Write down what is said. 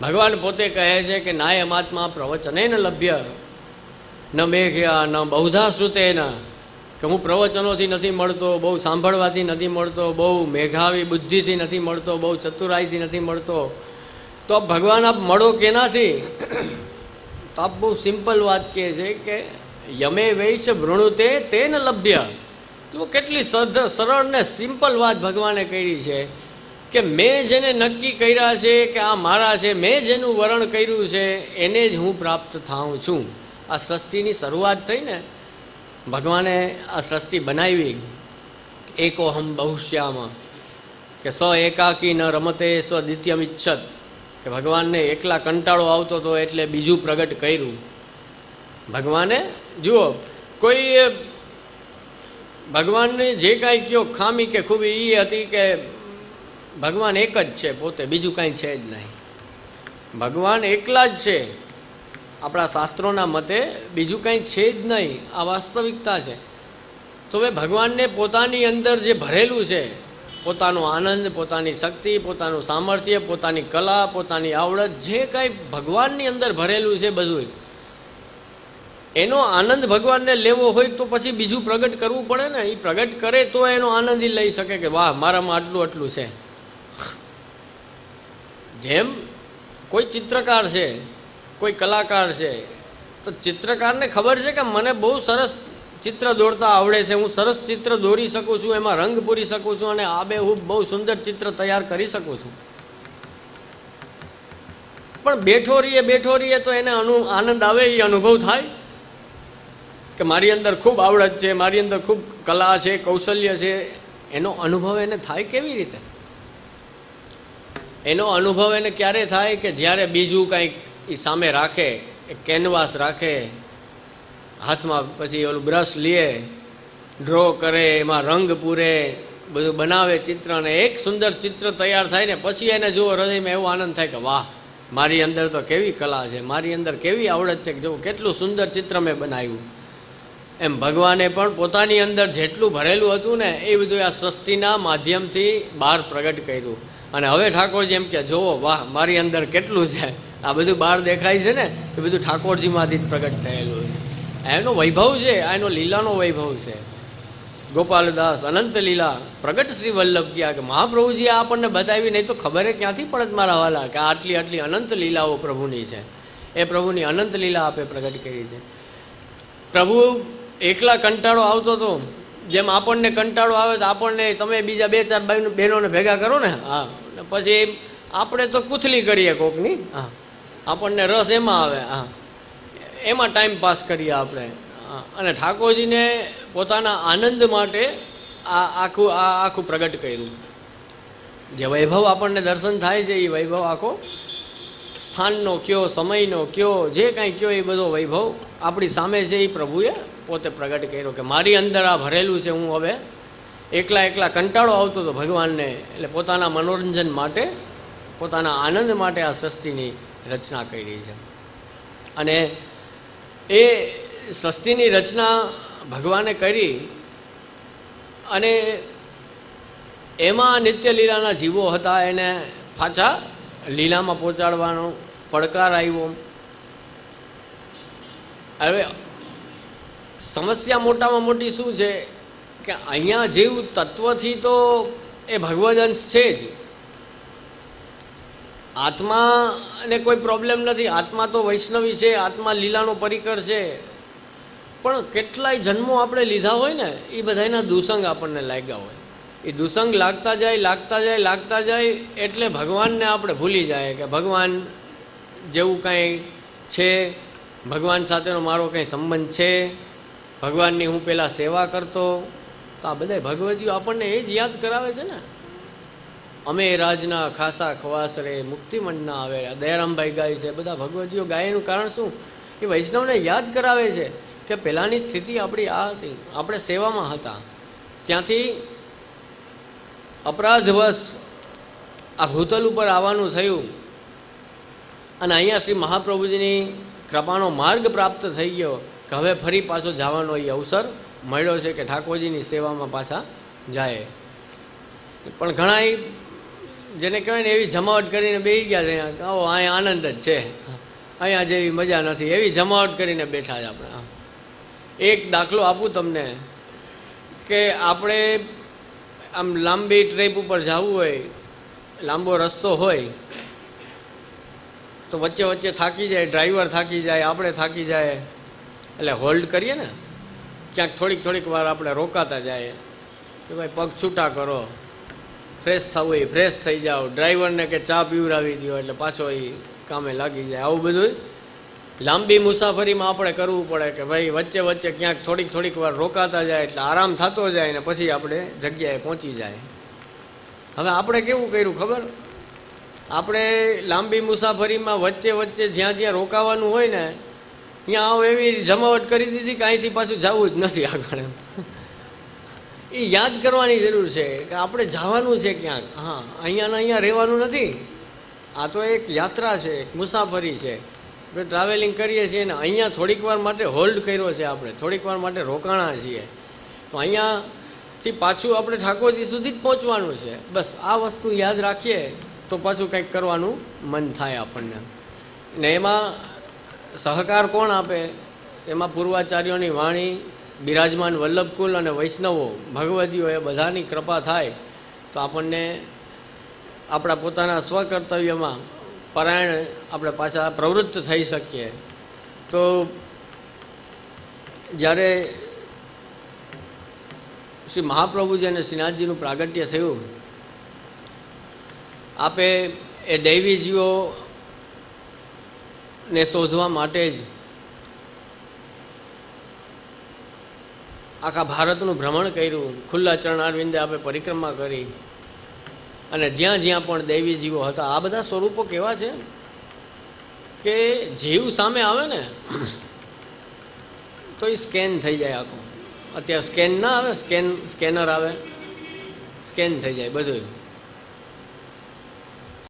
ભગવાન પોતે કહે છે કે નાયમાત્મા પ્રવચનેન લભ્ય ન મેઘ્યા ન બહુધા શ્રુતેન, કે હું પ્રવચનોથી નથી મળતો, બહુ સાંભળવાથી નથી મળતો, બહુ મેઘાવી બુદ્ધિથી નથી મળતો, બહુ ચતુરાઈથી નથી મળતો. તો ભગવાન આપ મળો કેનાથી? તો આપ બહુ સિમ્પલ વાત કહે છે કે યમે વૈશ વૃણુતે તેન લભ્ય. તો કેટલી સરળ ને સિમ્પલ વાત ભગવાને કરી છે કે મેં જેને નક્કી કર્યા છે કે આ મારા છે, મેં જેનું વરણ કર્યું છે એને જ હું પ્રાપ્ત થાઉં છું. આ સૃષ્ટિની શરૂઆત થઈ ને, ભગવાને આ સૃષ્ટિ બનાવી એકોહમ બહુશ્યામાં, કે સ એકાકી ન રમતે સ્વદ્વિતીયમ ઇચ્છત, કે ભગવાનને એકલા કંટાળો આવતો હતો એટલે બીજું પ્રગટ કર્યું. ભગવાને જુઓ, કોઈ ભગવાનને જે કાંઈ કયો ખામી કે ખૂબી એ હતી કે ભગવાન એક જ છે પોતે, બીજું કાંઈ છે જ નહીં. ભગવાન એકલા જ છે આપણા શાસ્ત્રોના મતે, બીજું કાંઈ છે જ નહીં. આ વાસ્તવિકતા છે. તો હવે ભગવાનને પોતાની અંદર જે ભરેલું છે, પોતાનો આનંદ, પોતાની શક્તિ, પોતાનું સામર્થ્ય, પોતાની કલા, પોતાની આવડત, જે કાંઈ ભગવાનની અંદર ભરેલું છે બધું, એનો આનંદ ભગવાનને લેવો હોય તો પછી બીજું પ્રગટ કરવું પડે ને. એ પ્રગટ કરે તો એનો આનંદ લઈ શકે કે વાહ મારામાં આટલું આટલું છે. જેમ કોઈ ચિત્રકાર છે, કોઈ કલાકાર છે, તો ચિત્રકારને ખબર છે કે મને બહુ સરસ ચિત્ર દોરતા આવડે છે, હું સરસ ચિત્ર દોરી શકું છું, એમાં રંગ પૂરી શકું છું અને આબેહૂબ બહુ સુંદર ચિત્ર તૈયાર કરી શકું છું. પણ બેઠો રહીએ તો એને આનંદ આવે, એ અનુભવ થાય કે મારી અંદર ખૂબ આવડત છે, મારી અંદર ખૂબ કલા છે, કૌશલ્ય છે. એનો અનુભવ એને થાય કેવી રીતે? એનો અનુભવ એને ક્યારે થાય કે જ્યારે બીજું કંઈક એ સામે રાખે, એ કેનવાસ રાખે હાથમાં, પછી ઓલું બ્રશ લે, ડ્રો કરે, એમાં રંગ પૂરે, બધું બનાવે ચિત્ર, અને એક સુંદર ચિત્ર તૈયાર થાય ને પછી એને જુઓ હૃદયમાં એવો આનંદ થાય કે વાહ મારી અંદર તો કેવી કલા છે, મારી અંદર કેવી આવડત છે, કે જો કેટલું સુંદર ચિત્ર મેં બનાવ્યું. એમ ભગવાને પણ પોતાની અંદર જેટલું ભરેલું હતું ને એ બધું આ સૃષ્ટિના માધ્યમથી બહાર પ્રગટ કર્યું. અને હવે ઠાકોરજી એમ કે જોવો વાહ મારી અંદર કેટલું છે, આ બધું બહાર દેખાય છે ને એ બધું ઠાકોરજીમાંથી જ પ્રગટ થયેલું છે. એનો વૈભવ છે, એનો લીલાનો વૈભવ છે. ગોપાલદાસ અનંત લીલા પ્રગટ શ્રી વલ્લભ કિયા, કે મહાપ્રભુજીએ આપણને બતાવી, નહીં તો ખબર ક્યાંથી પડત મારા વાલા કે આટલી આટલી અનંત લીલાઓ પ્રભુની છે. એ પ્રભુની અનંત લીલા આપે પ્રગટ કરી છે. પ્રભુ એકલા કંટાળો આવતો હતો, જેમ આપણને કંટાળો આવે તો આપણને તમે બીજા 2-4 બહેનોને ભેગા કરો ને, હા, પછી આપણે તો કૂથલી કરીએ કોકની, હા, આપણને રસ એમાં આવે, હા, એમાં ટાઈમ પાસ કરીએ આપણે. અને ઠાકોરજીને પોતાના આનંદ માટે આખું પ્રગટ કર્યું. જે વૈભવ આપણને દર્શન થાય છે એ વૈભવ આખો સ્થાનનો કયો, સમયનો કયો, જે કાંઈ કયો એ બધો વૈભવ આપણી સામે છે એ પ્રભુએ પોતે પ્રગટ કર્યો કે મારી અંદર આ ભરેલું છે. હું હવે એકલા કંટાળો આવતો હતો ભગવાનને, એટલે પોતાના મનોરંજન માટે, પોતાના આનંદ માટે આ સૃષ્ટિની રચના કરી છે. અને એ સૃષ્ટિની રચના ભગવાને કરી અને એમાં નિત્ય લીલાના જીવો હતા, એને પાછા લીલામાં પહોંચાડવાનો પડકાર આવ્યો. હવે સમસ્યા મોટામાં મોટી શું છે કે અહીંયા જીવ તત્વથી તો એ ભગવદંશ છે જ, આત્માને કોઈ પ્રોબ્લેમ નથી, આત્મા તો વૈષ્ણવી છે, આત્મા લીલાનો પરિકર છે. પણ કેટલાય જન્મો આપણે લીધા હોય ને એ બધાના દુસંગ આપણને લાગ્યા હોય, એ દુસંગ લાગતા જાય એટલે ભગવાનને આપણે ભૂલી જાય કે ભગવાન જેવું કાંઈ છે, ભગવાન સાથેનો મારો કંઈ સંબંધ છે, ભગવાનની હું પહેલાં સેવા કરતો. તો આ બધા ભગવદીઓ આપણને એ જ યાદ કરાવે છે ને. અમે રાજના ખાસા ખવાસ રે મુક્તિમંડના આવે, દયારામભાઈ ગાય છે, બધા ભગવદીઓ ગાયનું કારણ શું? એ વૈષ્ણવને યાદ કરાવે છે કે પહેલાંની સ્થિતિ આપણી આ હતી, આપણે સેવામાં હતા, ત્યાંથી અપરાધવશ આ ભૂતલ ઉપર આવવાનું થયું અને અહીંયા શ્રી મહાપ્રભુજીની કૃપાનો માર્ગ પ્રાપ્ત થઈ ગયો કે હવે ફરી પાછો જવાનો એ અવસર મળ્યો છે કે ઠાકોરજીની સેવામાં પાછા જાય. પણ ઘણા જેને કહેવાય ને એવી જમાવટ કરીને બેસી ગયા છે અહીંયા, આવો અહીંયા આનંદ જ છે, અહીંયા જેવી મજા નથી, એવી જમાવટ કરીને બેઠા છે આપણે. એક દાખલો આપું તમને કે આપણે આમ લાંબી ટ્રીપ ઉપર જવું હોય, લાંબો રસ્તો હોય તો વચ્ચે વચ્ચે થાકી જાય, ડ્રાઈવર થાકી જાય, આપણે થાકી જાય, એટલે હોલ્ડ કરીએ ને, ક્યાંક થોડીક વાર આપણે રોકાતા જાય કે ભાઈ પગ છૂટા કરો, ફ્રેશ થવું હોય ફ્રેશ થઈ જાઓ, ડ્રાઈવરને કે ચા પીવડાવી દો એટલે પાછો એ કામે લાગી જાય. આવું બધું લાંબી મુસાફરીમાં આપણે કરવું પડે કે ભાઈ વચ્ચે વચ્ચે ક્યાંક થોડીક વાર રોકાતા જાય એટલે આરામ થતો જાય ને પછી આપણે જગ્યાએ પહોંચી જાય. હવે આપણે કેવું કર્યું ખબર? આપણે લાંબી મુસાફરીમાં વચ્ચે વચ્ચે જ્યાં જ્યાં રોકાવાનું હોય ને ત્યાં આવ એવી જમાવટ કરી દીધી કે અહીંથી પાછું જવું જ નથી આગળ. એ યાદ કરવાની જરૂર છે કે આપણે જવાનું છે ક્યાંક. હા, અહીંયા રહેવાનું નથી. આ તો એક યાત્રા છે, એક મુસાફરી છે. આપણે ટ્રાવેલિંગ કરીએ છીએ ને અહીંયા થોડીક વાર માટે હોલ્ડ કર્યો છે, આપણે થોડીક વાર માટે રોકાણા છીએ, તો અહીંયાથી પાછું આપણે ઠાકોરજી સુધી જ પહોંચવાનું છે. બસ આ વસ્તુ યાદ રાખીએ તો પાછું કંઈક કરવાનું મન થાય આપણને. ને એમાં સહકાર કોણ આપે? એમાં પૂર્વાચાર્યોની વાણી, બિરાજમાન વલ્લભકુલ અને વૈષ્ણવો ભગવદીઓ એ બધાની કૃપા થાય તો આપણને આપણા પોતાના સ્વકર્તવ્યમાં પરાયણ આપણે પાછા પ્રવૃત્ત થઈ શકીએ. તો જ્યારે શ્રી મહાપ્રભુજી અને શ્રીનાથજીનું પ્રાગટ્ય થયું, આપે એ દૈવીજીઓને શોધવા માટે જ આખા ભારતનું ભ્રમણ કર્યું, ખુલ્લા ચરણારવિંદે આપે પરિક્રમા કરી, અને જ્યાં જ્યાં પણ દૈવી જીવો હતા. આ બધા સ્વરૂપો કેવા છે કે જીવ સામે આવે ને તો એ સ્કેન થઈ જાય આખું. અત્યારે સ્કેન ના આવે, સ્કેનર આવે, સ્કેન થઈ જાય બધું.